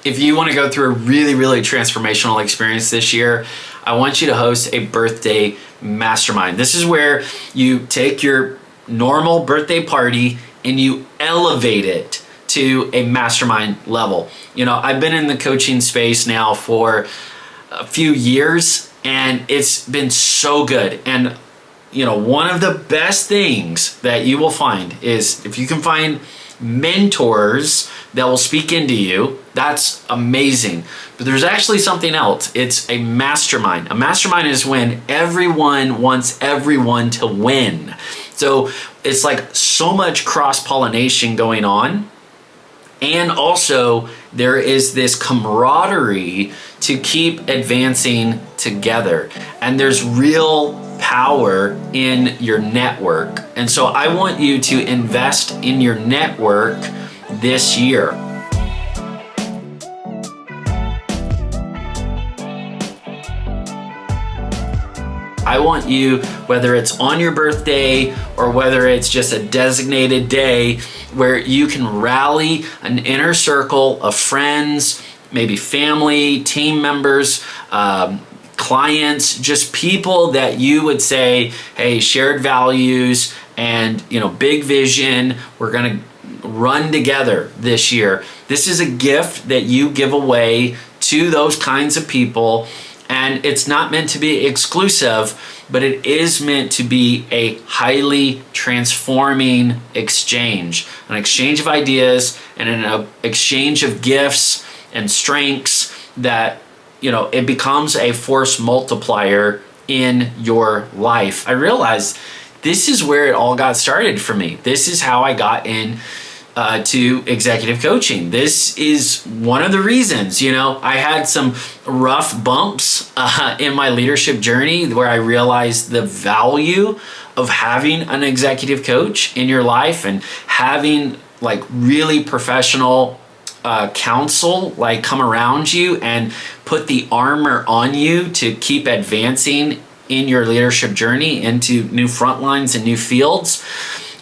if you want to go through a really, really transformational experience this year, I want you to host a birthday mastermind. This is where you take your normal birthday party and you elevate it to a mastermind level. I've been in the coaching space now for a few years, and it's been so good. And one of the best things that you will find is if you can find mentors that will speak into you, that's amazing. But there's actually something else. It's a mastermind. A mastermind is when everyone wants everyone to win. So it's like so much cross-pollination going on. And also there is this camaraderie to keep advancing together. And there's real power in your network. And so I want you to invest in your network this year. I want you, whether it's on your birthday or whether it's just a designated day, where you can rally an inner circle of friends, maybe family, team members, clients, just people that you would say, hey, shared values and big vision, we're gonna run together this year. This is a gift that you give away to those kinds of people. And it's not meant to be exclusive, but it is meant to be a highly transforming exchange, an exchange of ideas and an exchange of gifts and strengths that, it becomes a force multiplier in your life. I realized this is where it all got started for me. This is how I got in to executive coaching. This is one of the reasons, I had some rough bumps in my leadership journey where I realized the value of having an executive coach in your life and having like really professional counsel like come around you and put the armor on you to keep advancing in your leadership journey into new front lines and new fields.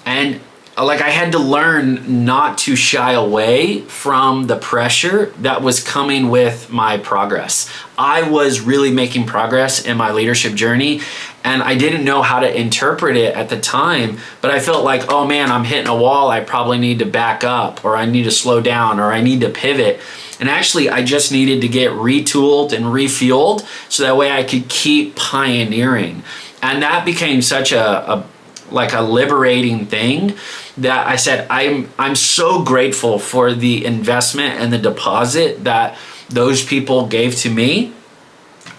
And I had to learn not to shy away from the pressure that was coming with my progress. I was really making progress in my leadership journey, and I didn't know how to interpret it at the time, but I felt like, oh man, I'm hitting a wall. I probably need to back up, or I need to slow down, or I need to pivot. And actually, I just needed to get retooled and refueled so that way I could keep pioneering. And that became such a liberating thing that I said, I'm so grateful for the investment and the deposit that those people gave to me.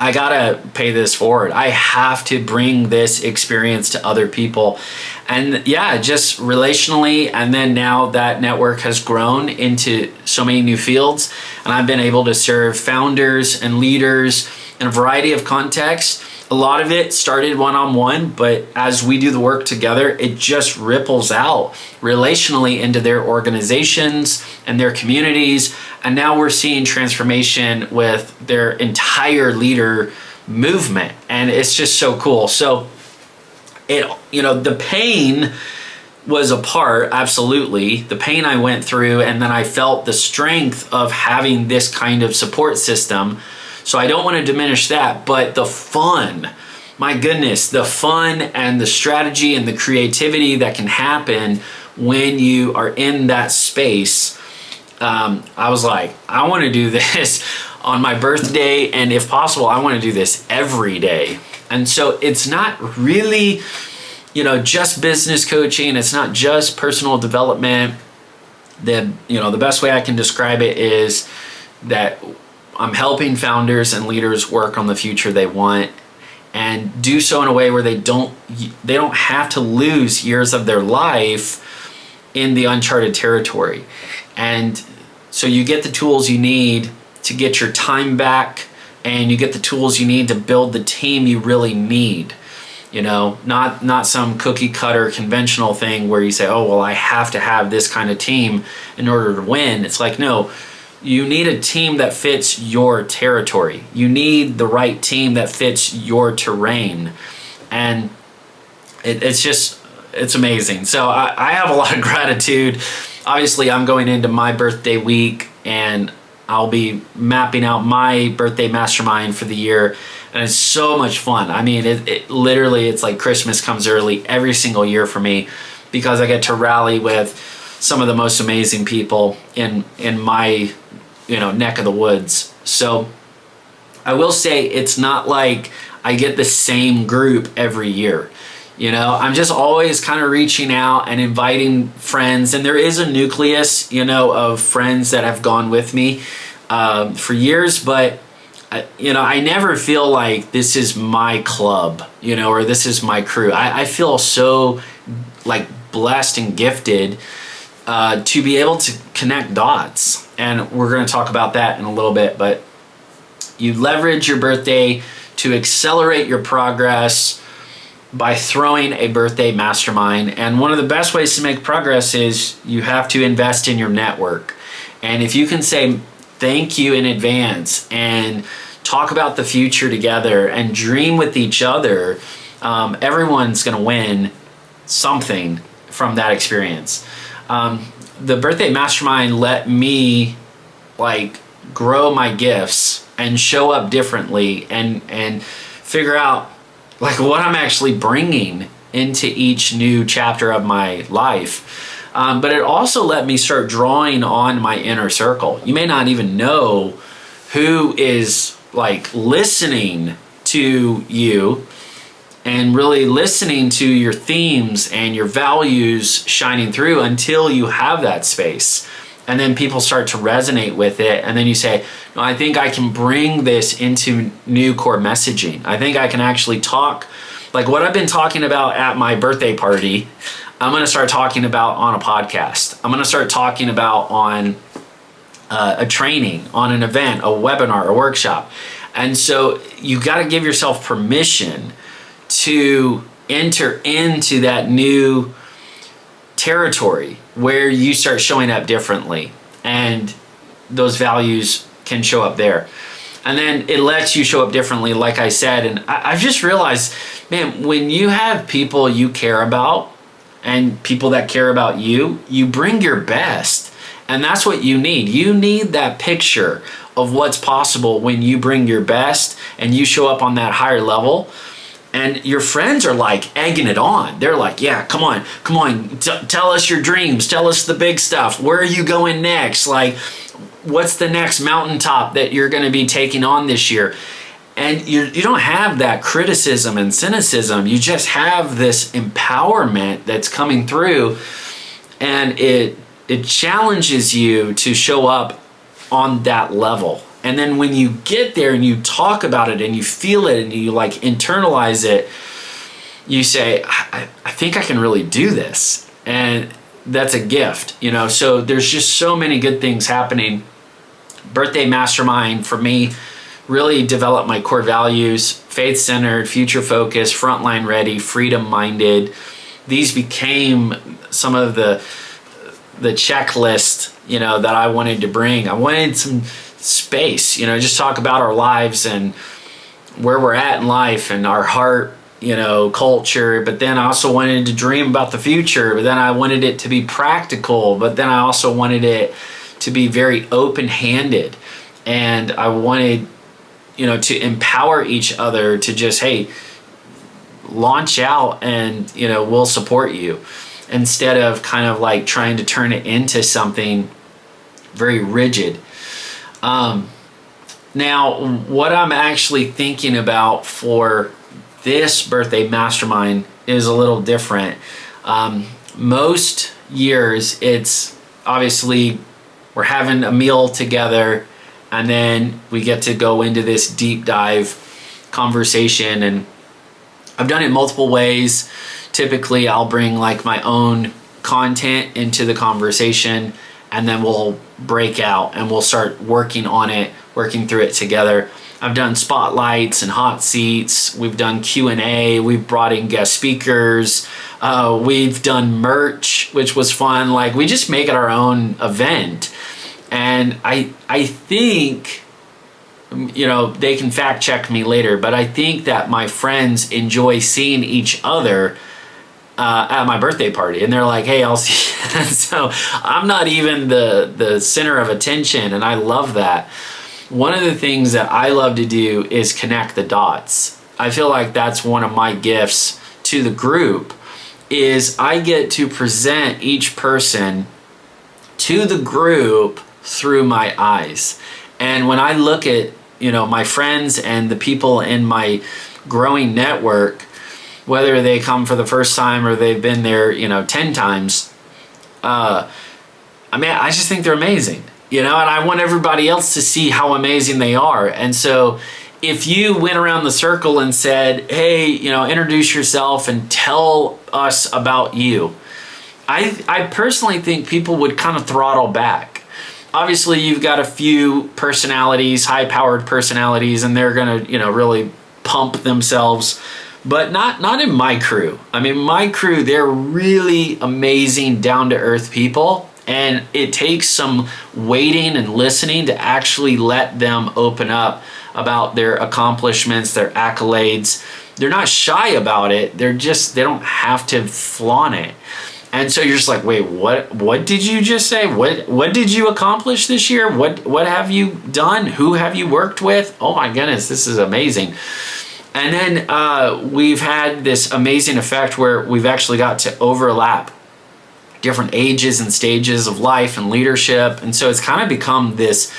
I gotta pay this forward. I have to bring this experience to other people. And yeah, just relationally, and then now that network has grown into so many new fields, and I've been able to serve founders and leaders in a variety of contexts. A lot of it started one-on-one, but as we do the work together, it just ripples out relationally into their organizations and their communities. And now we're seeing transformation with their entire leader movement. And it's just so cool. So the pain was a part, absolutely. The pain I went through, and then I felt the strength of having this kind of support system. So I don't want to diminish that, but the fun, my goodness, the fun and the strategy and the creativity that can happen when you are in that space. I was like, I want to do this on my birthday, and if possible, I want to do this every day. And so it's not really, just business coaching. It's not just personal development. The best way I can describe it is that I'm helping founders and leaders work on the future they want, and do so in a way where they don't have to lose years of their life in the uncharted territory. And so you get the tools you need to get your time back, and you get the tools you need to build the team you really need. Not some cookie cutter conventional thing where you say, oh, well, I have to have this kind of team in order to win. It's like, no, you need a team that fits your territory. You need the right team that fits your terrain. And it's amazing. So I have a lot of gratitude. Obviously, I'm going into my birthday week, and I'll be mapping out my birthday mastermind for the year, and it's so much fun. I mean, it literally, it's like Christmas comes early every single year for me, because I get to rally with some of the most amazing people in my, neck of the woods. So I will say it's not like I get the same group every year. I'm just always kind of reaching out and inviting friends, and there is a nucleus, of friends that have gone with me for years, but I never feel like this is my club, or this is my crew. I feel so like blessed and gifted to be able to connect dots, and we're going to talk about that in a little bit. But you leverage your birthday to accelerate your progress by throwing a birthday mastermind. And one of the best ways to make progress is you have to invest in your network. And if you can say thank you in advance and talk about the future together and dream with each other, everyone's going to win something from that experience. The birthday mastermind let me grow my gifts and show up differently and figure out what I'm actually bringing into each new chapter of my life. But it also let me start drawing on my inner circle. You may not even know who is listening to you and really listening to your themes and your values shining through until you have that space. And then people start to resonate with it. And then you say, no, I think I can bring this into new core messaging. I think I can actually talk, what I've been talking about at my birthday party, I'm going to start talking about on a podcast. I'm going to start talking about on a training, on an event, a webinar, a workshop. And so you got to give yourself permission to enter into that new territory where you start showing up differently, and those values can show up there. And then it lets you show up differently, like I said. And I've just realized, man, when you have people you care about and people that care about you, you bring your best. And that's what you need. You need that picture of what's possible when you bring your best and you show up on that higher level. And your friends are egging it on. They're yeah, come on, tell us your dreams, tell us the big stuff. Where are you going next? What's the next mountaintop that you're going to be taking on this year? And you don't have that criticism and cynicism. You just have this empowerment that's coming through, and it challenges you to show up on that level. And then when you get there and you talk about it and you feel it and you internalize it, you say, I think I can really do this. And that's a gift, So there's just so many good things happening. Birthday Mastermind for me really developed my core values: faith-centered, future-focused, frontline ready, freedom-minded. These became some of the checklist, that I wanted to bring. I wanted some space, just talk about our lives and where we're at in life and our heart, culture. But then I also wanted to dream about the future, but then I wanted it to be practical, but then I also wanted it to be very open-handed. And I wanted, to empower each other to just, hey, launch out and, we'll support you, instead of kind of trying to turn it into something very rigid. Now, what I'm actually thinking about for this birthday mastermind is a little different. Most years, it's obviously we're having a meal together, and then we get to go into this deep dive conversation. And I've done it multiple ways. Typically, I'll bring my own content into the conversation, and then we'll break out and we'll start working on it, working through it together. I've done spotlights and hot seats. We've done Q&A. We've brought in guest speakers. We've done merch, which was fun. We just make it our own event. And I think, they can fact check me later, but I think that my friends enjoy seeing each other at my birthday party, and they're like, hey, I'll see you. And so I'm not even the center of attention, and I love that. One of the things that I love to do is connect the dots. I feel like that's one of my gifts to the group, is I get to present each person to the group through my eyes. And when I look at, my friends and the people in my growing network, whether they come for the first time or they've been there, 10 times, I just think they're amazing, and I want everybody else to see how amazing they are. And so if you went around the circle and said, hey, introduce yourself and tell us about you, I personally think people would kind of throttle back. Obviously, you've got a few personalities, high-powered personalities, and they're going to, really pump themselves, but not in my crew. I mean, my crew, they're really amazing, down-to-earth people, and it takes some waiting and listening to actually let them open up about their accomplishments, their accolades. They're not shy about it. They don't have to flaunt it. And so you're just like, wait, what did you just say? What did you accomplish this year? What have you done? Who have you worked with? Oh my goodness, this is amazing. And then we've had this amazing effect where we've actually got to overlap different ages and stages of life and leadership. And so it's kind of become this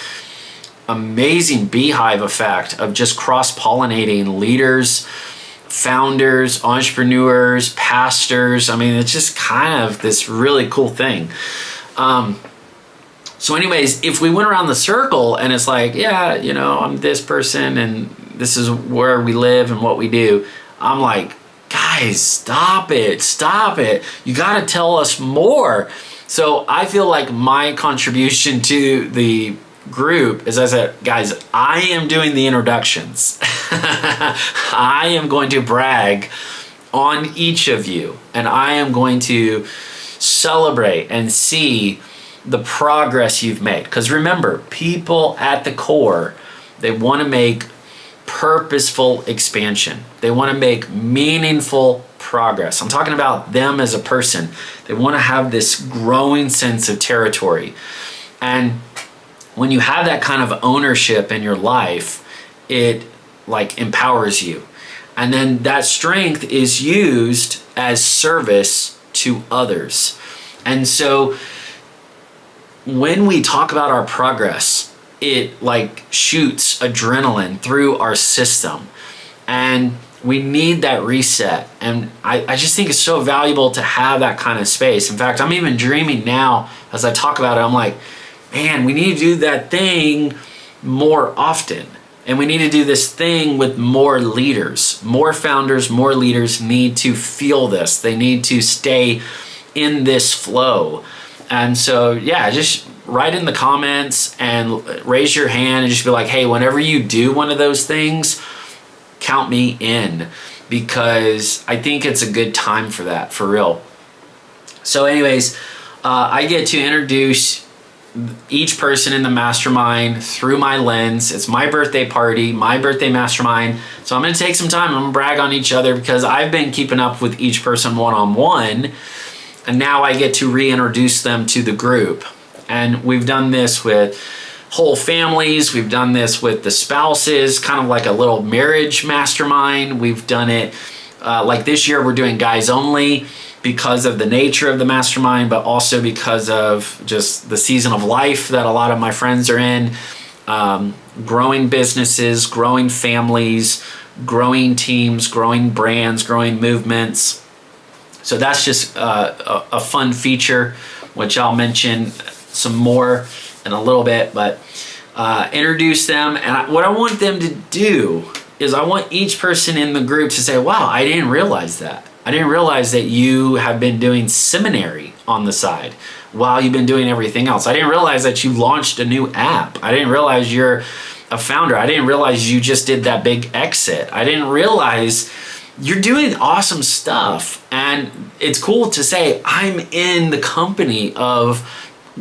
amazing beehive effect of just cross-pollinating leaders, founders, entrepreneurs, pastors. I mean, it's just kind of this really cool thing. So anyways, if we went around the circle and it's like, yeah, I'm this person and this is where we live and what we do, I'm like, guys, stop it. You got to tell us more. So I feel like my contribution to the group is, I said, guys, I am doing the introductions. I am going to brag on each of you, and I am going to celebrate and see the progress you've made. Because remember, people at the core, they want to make purposeful expansion. They want to make meaningful progress. I'm talking about them as a person. They want to have this growing sense of territory. And when you have that kind of ownership in your life, it empowers you. And then that strength is used as service to others. And so when we talk about our progress, it shoots adrenaline through our system. And we need that reset. And I just think it's so valuable to have that kind of space. In fact, I'm even dreaming now as I talk about it, I'm like, man, we need to do that thing more often. And we need to do this thing with more leaders. More founders, more leaders need to feel this. They need to stay in this flow. And so, yeah, just write in the comments and raise your hand and just be like, hey, whenever you do one of those things, count me in, because I think it's a good time for that, for real. So anyways, I get to introduce each person in the mastermind through my lens. It's my birthday party, my birthday mastermind. So I'm going to take some time. I'm going to brag on each other because I've been keeping up with each person one-on-one. And now I get to reintroduce them to the group. And we've done this with whole families. We've done this with the spouses, kind of like a little marriage mastermind. We've done it like this year, we're doing guys only because of the nature of the mastermind, but also because of just the season of life that a lot of my friends are in. Growing businesses, growing families, growing teams, growing brands, growing movements. So that's just a fun feature, which I'll mention some more in a little bit, but introduce them. And what I want them to do is I want each person in the group to say, wow, I didn't realize that. I didn't realize that you have been doing seminary on the side while you've been doing everything else. I didn't realize that you launched a new app. I didn't realize you're a founder. I didn't realize you just did that big exit. I didn't realize you're doing awesome stuff. And it's cool to say, I'm in the company of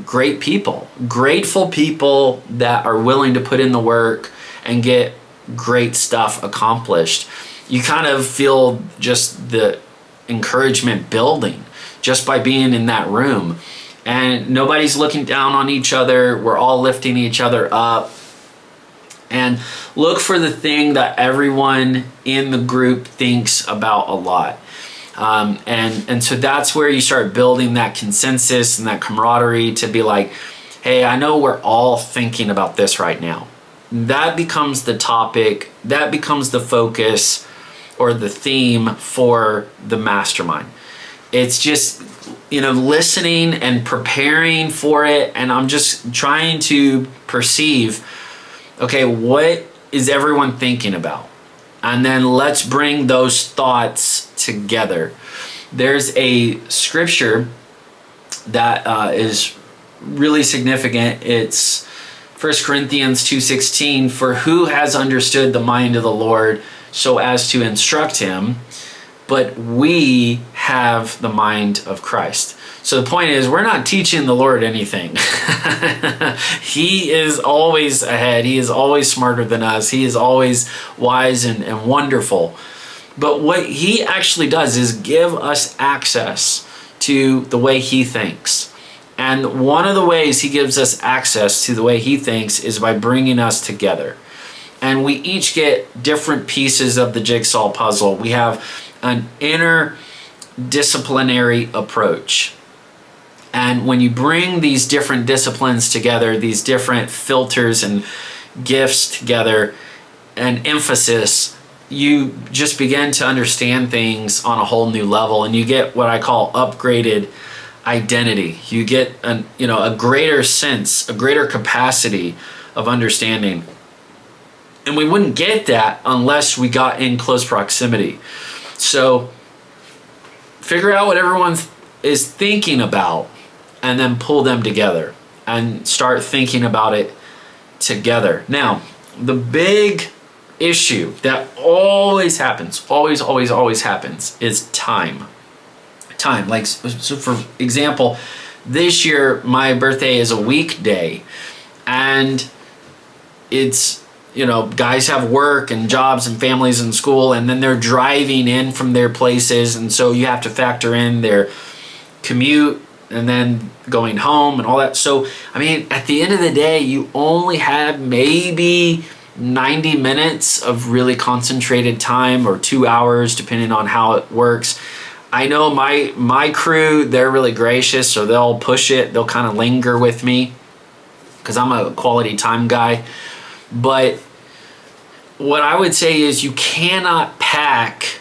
great people, grateful people that are willing to put in the work and get great stuff accomplished. You kind of feel just the encouragement building just by being in that room. And nobody's looking down on each other. We're all lifting each other up. And look for the thing that everyone in the group thinks about a lot. And so that's where you start building that consensus and that camaraderie to be like, hey, I know we're all thinking about this right now. That becomes the topic, that becomes the focus or the theme for the mastermind. It's just, listening and preparing for it. And I'm just trying to perceive, okay, what is everyone thinking about? And then let's bring those thoughts together. There's a scripture that is really significant. It's 1 Corinthians 2:16, for who has understood the mind of the Lord so as to instruct him? But we have the mind of Christ. So the point is, we're not teaching the Lord anything. He is always ahead. He is always smarter than us. He is always wise and wonderful. But what he actually does is give us access to the way he thinks. And one of the ways he gives us access to the way he thinks is by bringing us together. And we each get different pieces of the jigsaw puzzle. We have an interdisciplinary approach. And when you bring these different disciplines together, these different filters and gifts together, and emphasis, you just begin to understand things on a whole new level, and you get what I call upgraded identity. You get a greater sense, a greater capacity of understanding. And we wouldn't get that unless we got in close proximity. So figure out what everyone is thinking about and then pull them together and start thinking about it together. Now, the big issue that always happens, always happens, is time. Time. Like, so for example, this year my birthday is a weekday, and it's, guys have work and jobs and families and school, and then they're driving in from their places, and so you have to factor in their commute and then going home and all that. So, at the end of the day, you only have maybe 90 minutes of really concentrated time, or 2 hours, depending on how it works. I know my crew, they're really gracious, so they'll push it. They'll kind of linger with me because I'm a quality time guy. But what I would say is you cannot pack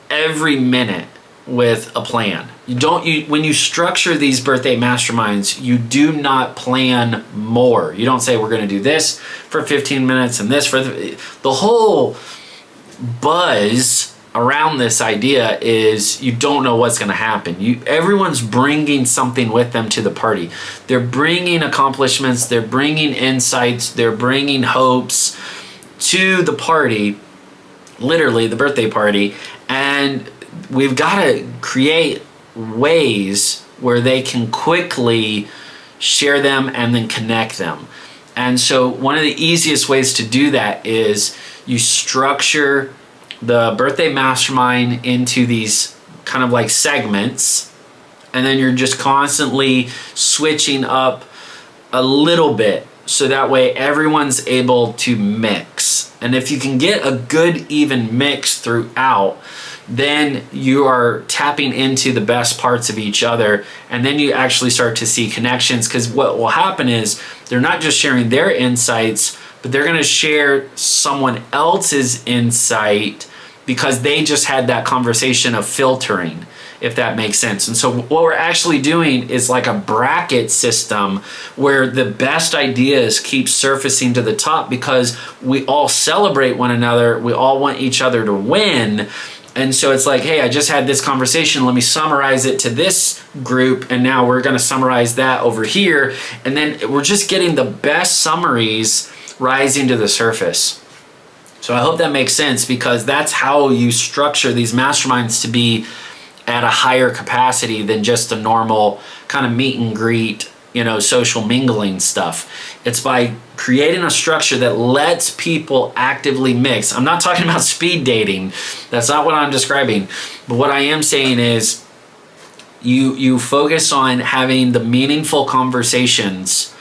every minute with a plan. When you structure these birthday masterminds, you do not plan more. You don't say we're going to do this for 15 minutes and this for the whole buzz around this idea is you don't know what's going to happen. Everyone's bringing something with them to the party. They're bringing accomplishments, they're bringing insights, they're bringing hopes to the party, literally the birthday party, and we've got to create ways where they can quickly share them and then connect them. And so one of the easiest ways to do that is you structure the birthday mastermind into these kind of like segments, and then you're just constantly switching up a little bit so that way everyone's able to mix. And if you can get a good even mix throughout, then you are tapping into the best parts of each other, and then you actually start to see connections, because what will happen is they're not just sharing their insights, but they're going to share someone else's insight because they just had that conversation of filtering, if that makes sense. And so what we're actually doing is like a bracket system where the best ideas keep surfacing to the top because we all celebrate one another. We all want each other to win. And so it's like, hey, I just had this conversation. Let me summarize it to this group. And now we're going to summarize that over here. And then we're just getting the best summaries rising to the surface. So I hope that makes sense, because that's how you structure these masterminds to be at a higher capacity than just a normal kind of meet and greet social mingling stuff. It's by creating a structure that lets people actively mix. I'm not talking about speed dating. That's not what I'm describing. But what I am saying is you focus on having the meaningful conversations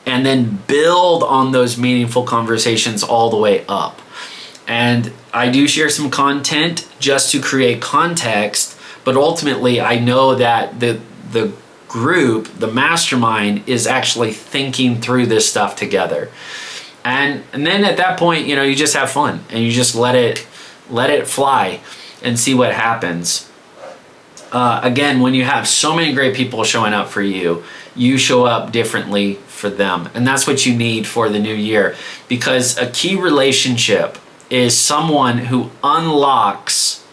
and then build on those meaningful conversations all the way up. And I do share some content just to create context, but ultimately I know that the group, the mastermind, is actually thinking through this stuff together. And then at that point, you just have fun and you just let it fly and see what happens. Again, when you have so many great people showing up for you, you show up differently for them. And that's what you need for the new year, because a key relationship is someone who unlocks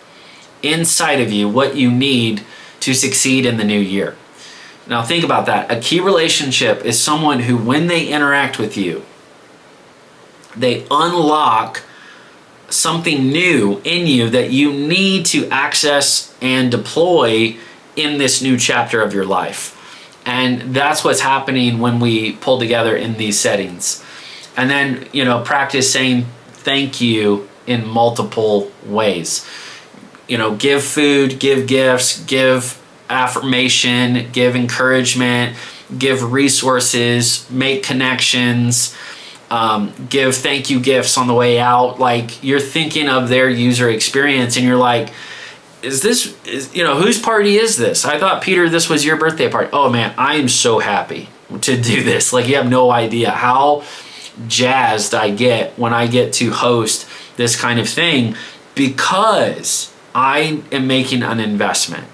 inside of you what you need to succeed in the new year. Now think about that. A key relationship is someone who, when they interact with you, they unlock something new in you that you need to access and deploy in this new chapter of your life. And that's what's happening when we pull together in these settings. And then, practice saying thank you in multiple ways. Give food, give gifts, give affirmation, give encouragement, give resources, make connections, give thank you gifts on the way out. Like, you're thinking of their user experience and you're like, whose party is this? I thought, Peter, this was your birthday party. Oh man, I am so happy to do this. Like, you have no idea how jazzed I get when I get to host this kind of thing, because I am making an investment.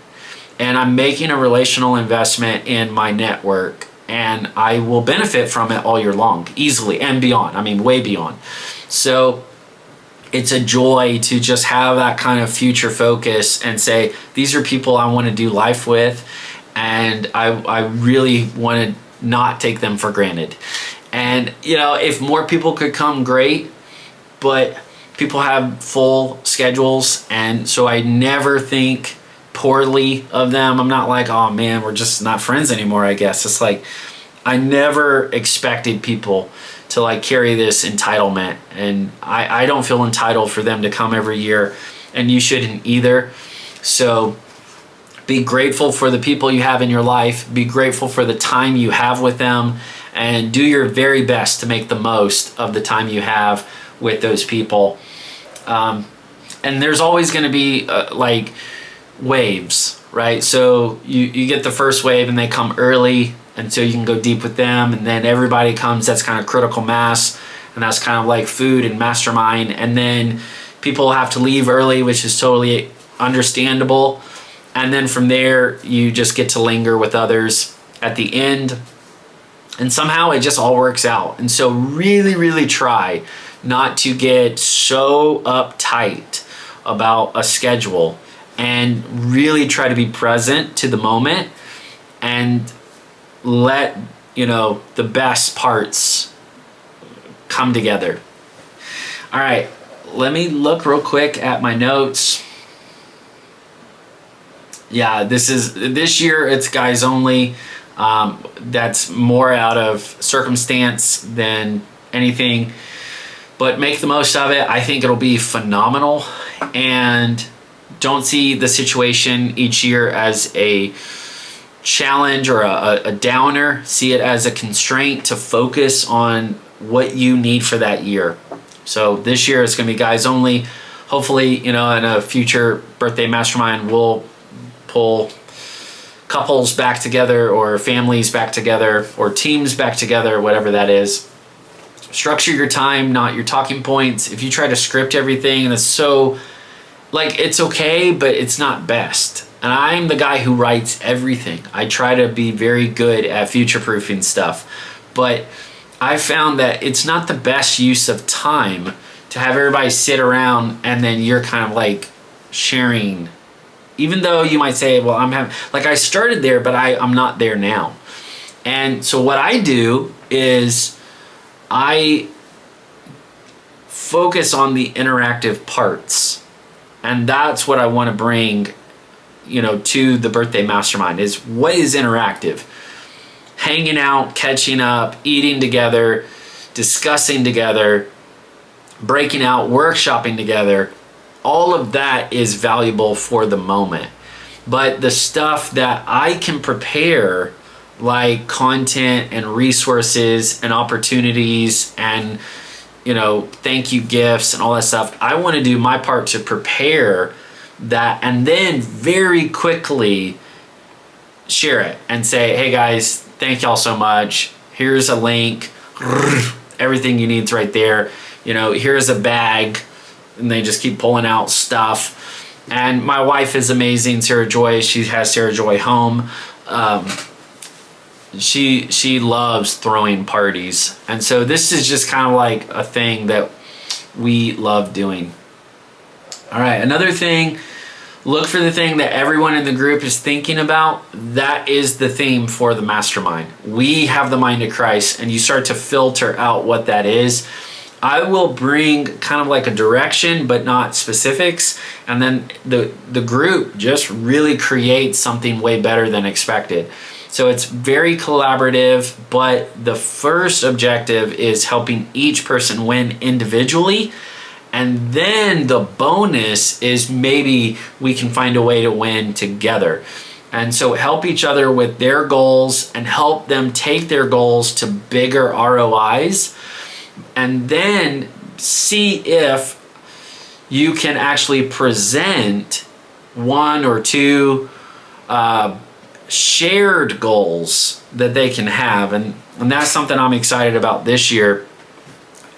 And I'm making a relational investment in my network, and I will benefit from it all year long, easily and beyond. I mean, way beyond. So it's a joy to just have that kind of future focus and say, these are people I want to do life with, and I really want to not take them for granted. And, if more people could come, great, but people have full schedules, and so I never think poorly of them. I'm not like, oh man, we're just not friends anymore, I guess. It's like, I never expected people to like carry this entitlement, and I don't feel entitled for them to come every year, and you shouldn't either. So be grateful for the people you have in your life, be grateful for the time you have with them, and do your very best to make the most of the time you have with those people. And there's always going to be waves, right? So you get the first wave and they come early, and so you can go deep with them, and then everybody comes. That's kind of critical mass, and that's kind of like food and mastermind. And then people have to leave early, which is totally understandable. And then from there, you just get to linger with others at the end, and somehow it just all works out. And so really, really try not to get so uptight about a schedule, and really try to be present to the moment and let the best parts come together. All right, let me look real quick at my notes. Yeah, this year it's guys only. That's more out of circumstance than anything, but make the most of it. I think it'll be phenomenal, and don't see the situation each year as a challenge or a downer. See it as a constraint to focus on what you need for that year. So this year it's going to be guys only. Hopefully, in a future birthday mastermind, we'll pull couples back together, or families back together, or teams back together, whatever that is. Structure your time, not your talking points. If you try to script everything, that's so, it's okay, but it's not best. And I'm the guy who writes everything. I try to be very good at future-proofing stuff, but I found that it's not the best use of time to have everybody sit around and then you're kind of sharing, even though you might say, well, I started there, but I'm not there now. And so what I do is I focus on the interactive parts, and that's what I want to bring to the birthday mastermind, is what is interactive. hanging out, catching up, eating together, discussing together, breaking out, workshopping together. All of that is valuable for the moment. But the stuff that I can prepare, like content and resources and opportunities and thank you gifts and all that stuff, I want to do my part to prepare that and then very quickly share it and say, hey guys, thank y'all so much. Here's a link. Everything you need's right there. Here's a bag. And they just keep pulling out stuff. And my wife is amazing, Sarah Joy. She has Sarah Joy Home. She loves throwing parties. And so this is just kind of like a thing that we love doing. All right, another thing, look for the thing that everyone in the group is thinking about. That is the theme for the mastermind. We have the mind of Christ, and you start to filter out what that is. I will bring kind of like a direction, but not specifics. And then the group just really creates something way better than expected. So it's very collaborative, but the first objective is helping each person win individually. And then the bonus is maybe we can find a way to win together. And so help each other with their goals and help them take their goals to bigger ROIs. And then see if you can actually present one or two shared goals that they can have. And that's something I'm excited about this year.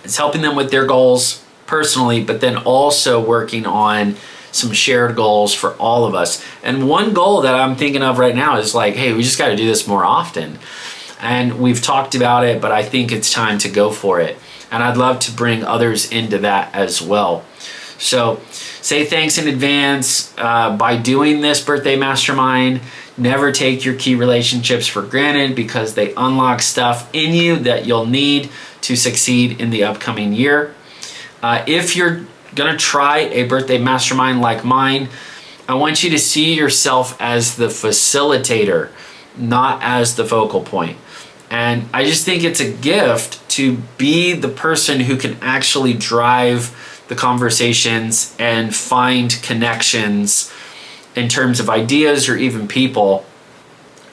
It's helping them with their goals personally, but then also working on some shared goals for all of us. And one goal that I'm thinking of right now is like, hey, we just got to do this more often. And we've talked about it, but I think it's time to go for it. And I'd love to bring others into that as well. So say thanks in advance by doing this birthday mastermind. Never take your key relationships for granted because they unlock stuff in you that you'll need to succeed in the upcoming year. If you're gonna try a birthday mastermind like mine, I want you to see yourself as the facilitator, not as the focal point. And I just think it's a gift to be the person who can actually drive the conversations and find connections in terms of ideas or even people.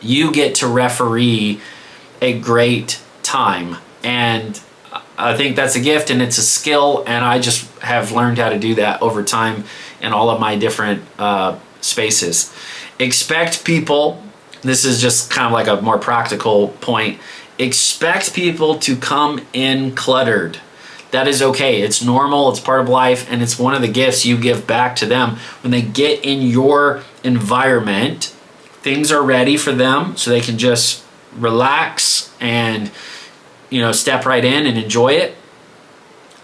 You get to referee a great time. And I think that's a gift and it's a skill. And I just have learned how to do that over time in all of my different spaces. Expect people, this is just kind of like a more practical point, expect people to come in cluttered. That is okay. It's normal. It's part of life. And it's one of the gifts you give back to them. When they get in your environment, things are ready for them so they can just relax and, step right in and enjoy it.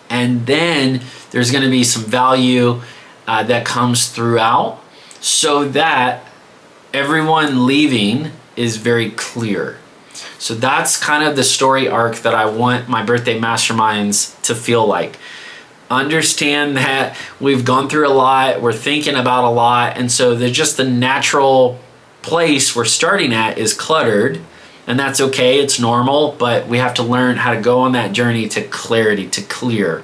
And then there's going to be some value that comes throughout so that everyone leaving is very clear. So that's kind of the story arc that I want my birthday masterminds to feel like. Understand that we've gone through a lot, we're thinking about a lot, and so just the natural place we're starting at is cluttered, and that's okay, it's normal, but we have to learn how to go on that journey to clarity, to clear.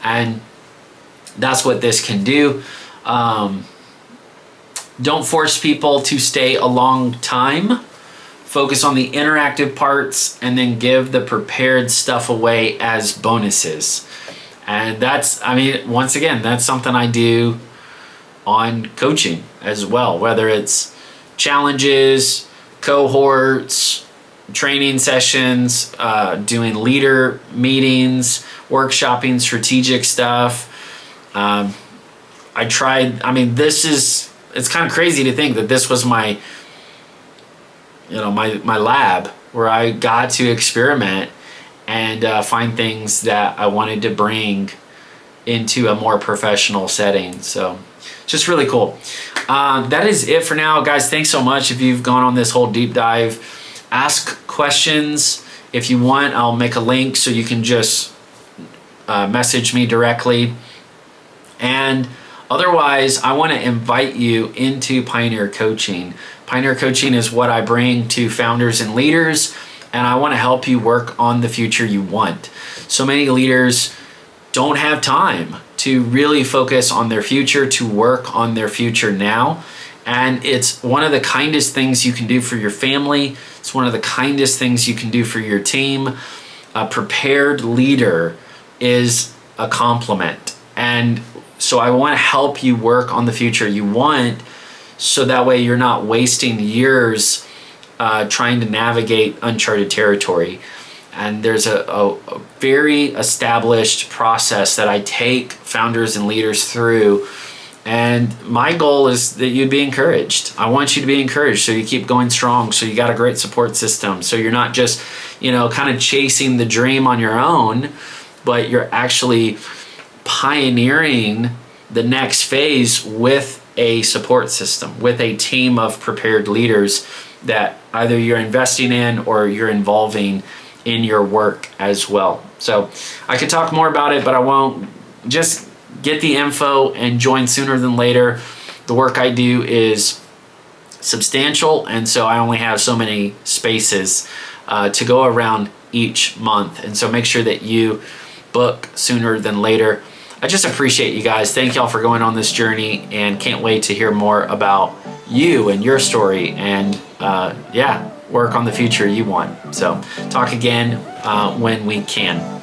And that's what this can do. Don't force people to stay a long time. Focus on the interactive parts and then give the prepared stuff away as bonuses. And that's, once again, that's something I do on coaching as well, whether it's challenges, cohorts, training sessions, doing leader meetings, workshopping strategic stuff. It's kind of crazy to think that this was my lab where I got to experiment and find things that I wanted to bring into a more professional setting. So just really cool. That is it for now, guys. Thanks so much if you've gone on this whole deep dive. Ask questions if you want. I'll make a link so you can just message me directly. And Otherwise, I want to invite you into Pioneer Coaching. Pioneer Coaching is what I bring to founders and leaders, and I want to help you work on the future you want. So many leaders don't have time to really focus on their future, to work on their future now. And it's one of the kindest things you can do for your family. It's one of the kindest things you can do for your team. A prepared leader is a compliment. And so I want to help you work on the future you want, so that way you're not wasting years trying to navigate uncharted territory. And there's a very established process that I take founders and leaders through. And my goal is that you'd be encouraged. I want you to be encouraged so you keep going strong, so you got a great support system, so you're not just, kind of chasing the dream on your own, but you're actually pioneering the next phase with a support system, with a team of prepared leaders that either you're investing in or you're involving in your work as well. So I could talk more about it, but I won't. Just get the info and join sooner than later. The work I do is substantial, and so I only have so many spaces to go around each month. And so make sure that you book sooner than later. I just appreciate you guys. Thank y'all for going on this journey, and can't wait to hear more about you and your story, and work on the future you want. So talk again when we can.